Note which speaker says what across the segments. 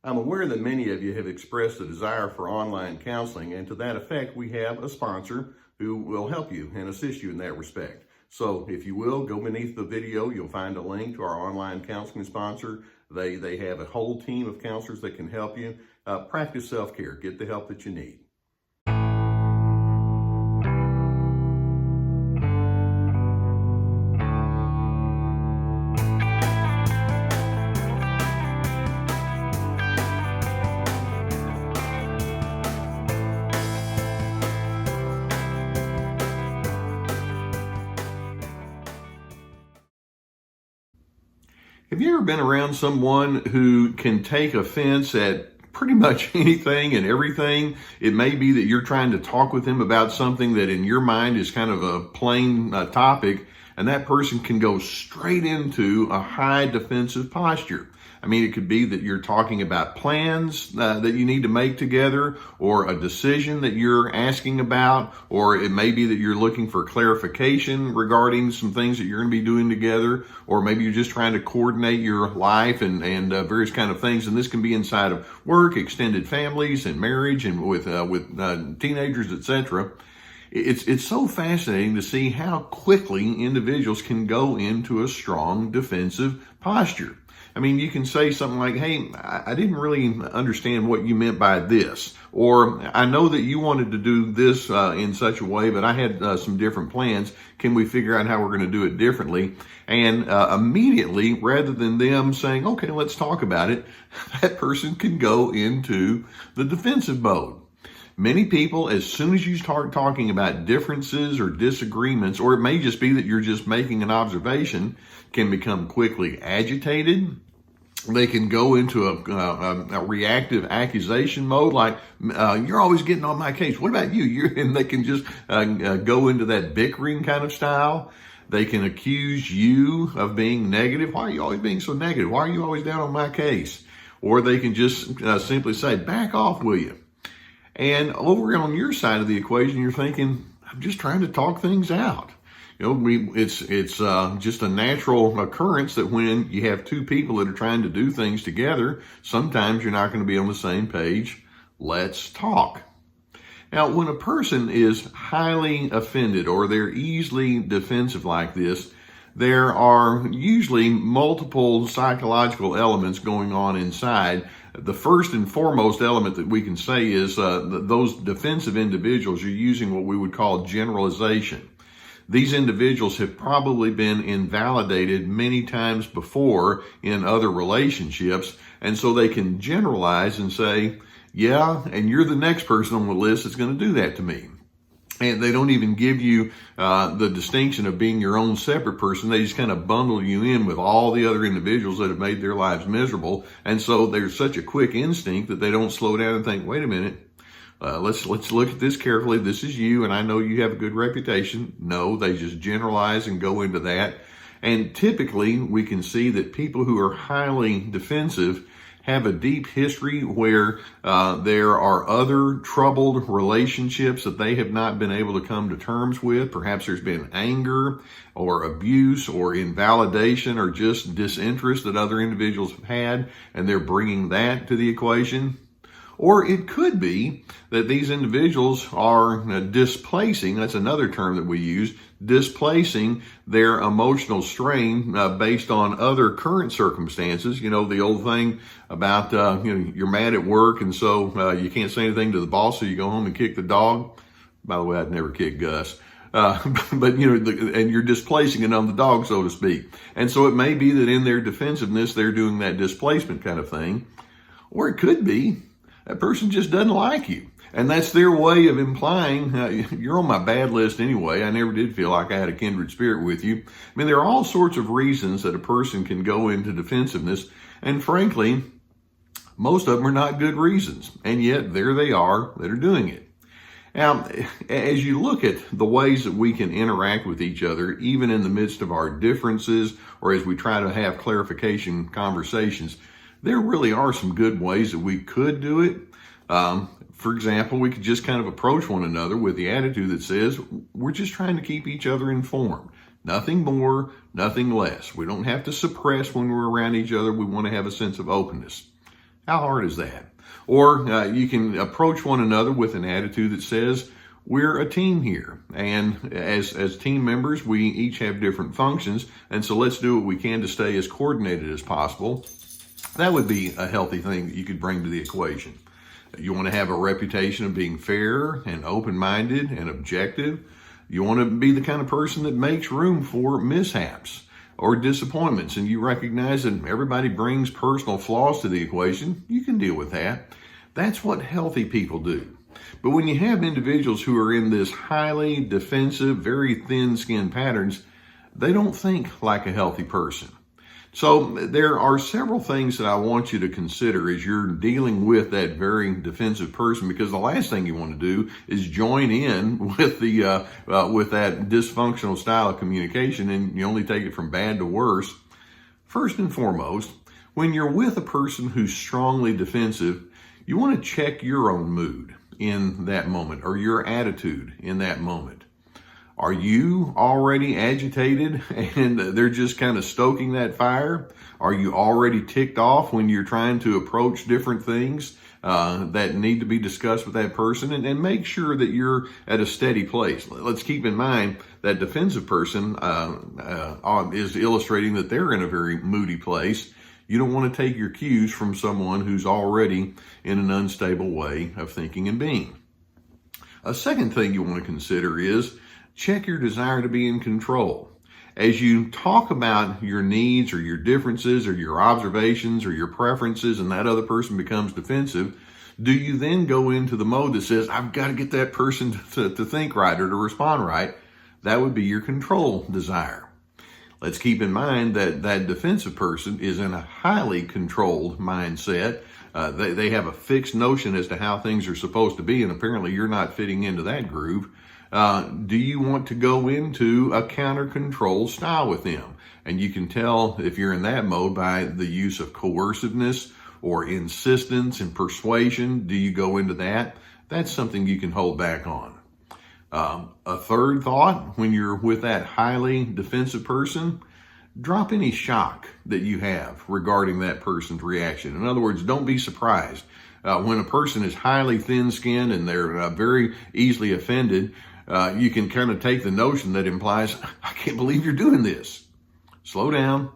Speaker 1: I'm aware that many of you have expressed a desire for online counseling, and to that effect, we have a sponsor who will help you and assist you in that respect. So if you will, go beneath the video, you'll find a link to our online counseling sponsor. They have a whole team of counselors that can help you. Practice self-care, get the help that you need. Have you ever been around someone who can take offense at pretty much anything and everything? It may be that you're trying to talk with them about something that in your mind is kind of a plain topic, and that person can go straight into a high defensive posture. I mean, it could be that you're talking about plans that you need to make together, or a decision that you're asking about, or it may be that you're looking for clarification regarding some things that you're going to be doing together, or maybe you're just trying to coordinate your life and various kind of things. And this can be inside of work, extended families, and marriage, and with teenagers, etc. It's so fascinating to see how quickly individuals can go into a strong defensive posture. I mean, you can say something like, hey, I didn't really understand what you meant by this. Or, I know that you wanted to do this in such a way, but I had some different plans. Can we figure out how we're going to do it differently? And immediately, rather than them saying, okay, let's talk about it, that person can go into the defensive mode. Many people, as soon as you start talking about differences or disagreements, or it may just be that you're just making an observation, can become quickly agitated. They can go into a reactive accusation mode, like, you're always getting on my case. What about you? And they can just go into that bickering kind of style. They can accuse you of being negative. Why are you always being so negative? Why are you always down on my case? Or they can just simply say, back off, will you? And over on your side of the equation, you're thinking, I'm just trying to talk things out. You know, it's just a natural occurrence that when you have two people that are trying to do things together, sometimes you're not going to be on the same page. Let's talk. Now, when a person is highly offended or they're easily defensive like this, there are usually multiple psychological elements going on inside. The first and foremost element that we can say is those defensive individuals are using what we would call generalization. These individuals have probably been invalidated many times before in other relationships, and so they can generalize and say, yeah, and you're the next person on the list that's going to do that to me. And they don't even give you the distinction of being your own separate person. They just kind of bundle you in with all the other individuals that have made their lives miserable. And so there's such a quick instinct that they don't slow down and think, wait a minute, let's look at this carefully. This is you, and I know you have a good reputation. No, they just generalize and go into that. And typically, we can see that people who are highly defensive have a deep history where there are other troubled relationships that they have not been able to come to terms with. Perhaps there's been anger or abuse or invalidation or just disinterest that other individuals have had, and they're bringing that to the equation. Or it could be that these individuals are displacing, that's another term that we use, displacing their emotional strain based on other current circumstances. You know, the old thing about, you're mad at work, and so you can't say anything to the boss, so you go home and kick the dog. By the way, I'd never kick Gus. But and you're displacing it on the dog, so to speak. And so it may be that in their defensiveness, they're doing that displacement kind of thing. Or it could be that person just doesn't like you. And that's their way of implying, you're on my bad list anyway. I never did feel like I had a kindred spirit with you. I mean, there are all sorts of reasons that a person can go into defensiveness. And frankly, most of them are not good reasons. And yet there they are that are doing it. Now, as you look at the ways that we can interact with each other, even in the midst of our differences, or as we try to have clarification conversations, there really are some good ways that we could do it. For example, we could just kind of approach one another with the attitude that says, we're just trying to keep each other informed. Nothing more, nothing less. We don't have to suppress when we're around each other. We want to have a sense of openness. How hard is that? Or you can approach one another with an attitude that says, we're a team here. And as team members, we each have different functions. And so let's do what we can to stay as coordinated as possible. That would be a healthy thing that you could bring to the equation. You want to have a reputation of being fair and open-minded and objective. You want to be the kind of person that makes room for mishaps or disappointments, and you recognize that everybody brings personal flaws to the equation. You can deal with that. That's what healthy people do. But when you have individuals who are in this highly defensive, very thin-skinned patterns, they don't think like a healthy person. So there are several things that I want you to consider as you're dealing with that very defensive person, because the last thing you want to do is join in with the with that dysfunctional style of communication, and you only take it from bad to worse. First and foremost, when you're with a person who's strongly defensive, you want to check your own mood in that moment or your attitude in that moment. Are you already agitated and they're just kind of stoking that fire? Are you already ticked off when you're trying to approach different things that need to be discussed with that person? And make sure that you're at a steady place. Let's keep in mind that defensive person is illustrating that they're in a very moody place. You don't want to take your cues from someone who's already in an unstable way of thinking and being. A second thing you want to consider is check your desire to be in control. As you talk about your needs or your differences or your observations or your preferences and that other person becomes defensive, do you then go into the mode that says, I've got to get that person to think right or to respond right? That would be your control desire. Let's keep in mind that that defensive person is in a highly controlled mindset. They have a fixed notion as to how things are supposed to be, and apparently you're not fitting into that groove. Do you want to go into a counter control style with them? And you can tell if you're in that mode by the use of coerciveness or insistence and persuasion. Do you go into that? That's something you can hold back on. A third thought, when you're with that highly defensive person, drop any shock that you have regarding that person's reaction. In other words, don't be surprised. When a person is highly thin-skinned and they're very easily offended, you can kind of take the notion that implies, I can't believe you're doing this. Slow down.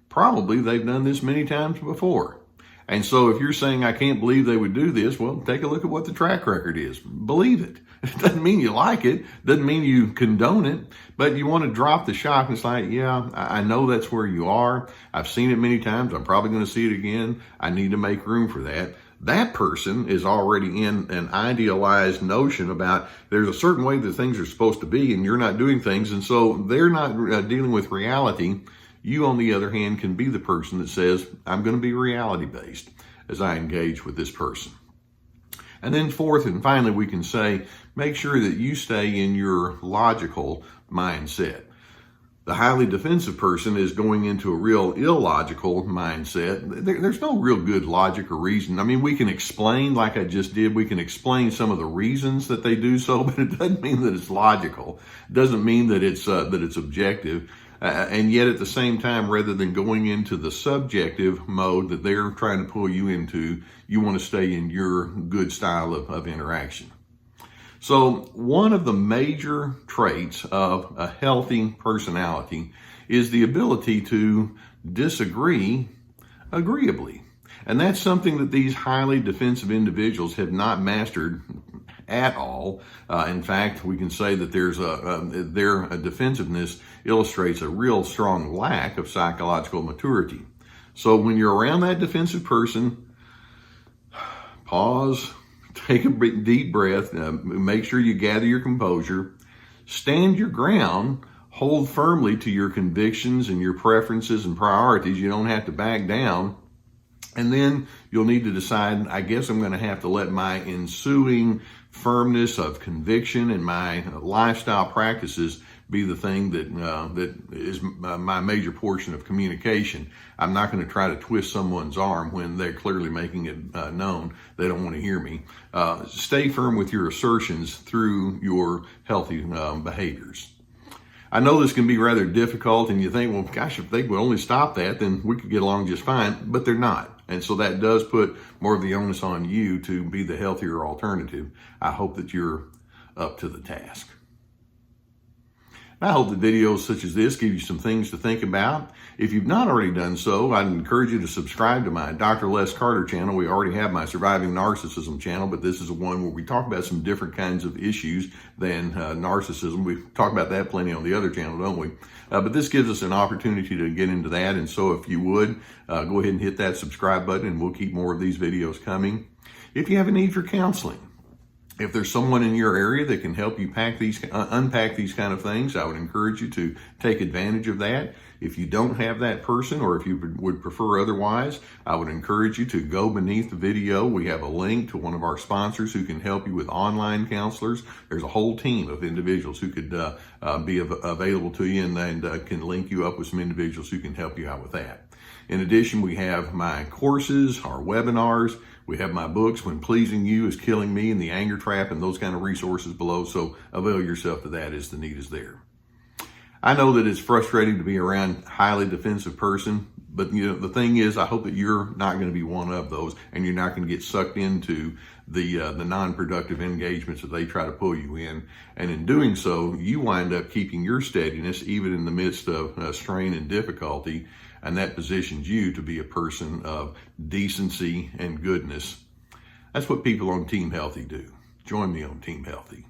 Speaker 1: Probably they've done this many times before. And so if you're saying, I can't believe they would do this, well, take a look at what the track record is. Believe it. It doesn't mean you like it. Doesn't mean you condone it. But you want to drop the shock. And it's like, yeah, I know that's where you are. I've seen it many times. I'm probably going to see it again. I need to make room for that. That person is already in an idealized notion about there's a certain way that things are supposed to be and you're not doing things. And so they're not dealing with reality. You, on the other hand, can be the person that says, I'm going to be reality-based as I engage with this person. And then fourth and finally, we can say, make sure that you stay in your logical mindset. The highly defensive person is going into a real illogical mindset. There's no real good logic or reason. I mean, we can explain, like I just did, we can explain some of the reasons that they do so, but it doesn't mean that it's logical. It doesn't mean that it's objective. And yet at the same time, rather than going into the subjective mode that they're trying to pull you into, you want to stay in your good style of interaction. So one of the major traits of a healthy personality is the ability to disagree agreeably. And that's something that these highly defensive individuals have not mastered at all. In fact, we can say that their defensiveness illustrates a real strong lack of psychological maturity. So when you're around that defensive person, pause, take a deep breath, make sure you gather your composure, stand your ground, hold firmly to your convictions and your preferences and priorities. You don't have to back down. And then you'll need to decide, I guess I'm going to have to let my ensuing firmness of conviction and my lifestyle practices be the thing that is my major portion of communication. I'm not going to try to twist someone's arm when they're clearly making it known they don't want to hear me. Stay firm with your assertions through your healthy behaviors. I know this can be rather difficult, and you think, well, gosh, if they would only stop that, then we could get along just fine, but they're not. And so that does put more of the onus on you to be the healthier alternative. I hope that you're up to the task. I hope that videos such as this give you some things to think about. If you've not already done so, I'd encourage you to subscribe to my Dr. Les Carter channel. We already have my Surviving Narcissism channel, but this is one where we talk about some different kinds of issues than narcissism. We talk about that plenty on the other channel, don't we? But this gives us an opportunity to get into that. And so if you would, go ahead and hit that subscribe button, and we'll keep more of these videos coming. If you have a need for counseling, if there's someone in your area that can help you unpack these kind of things, I would encourage you to take advantage of that. If you don't have that person, or if you would prefer otherwise, I would encourage you to go beneath the video. We have a link to one of our sponsors who can help you with online counselors. There's a whole team of individuals who could be available to you, and can link you up with some individuals who can help you out with that. In addition, we have my courses, our webinars. We have my books, When Pleasing You is Killing Me, and The Anger Trap, and those kind of resources below. So avail yourself to that as the need is there. I know that it's frustrating to be around a highly defensive person, but the thing is, I hope that you're not going to be one of those, and you're not going to get sucked into the non-productive engagements that they try to pull you in. And in doing so, you wind up keeping your steadiness even in the midst of strain and difficulty. And that positions you to be a person of decency and goodness. That's what people on Team Healthy do. Join me on Team Healthy.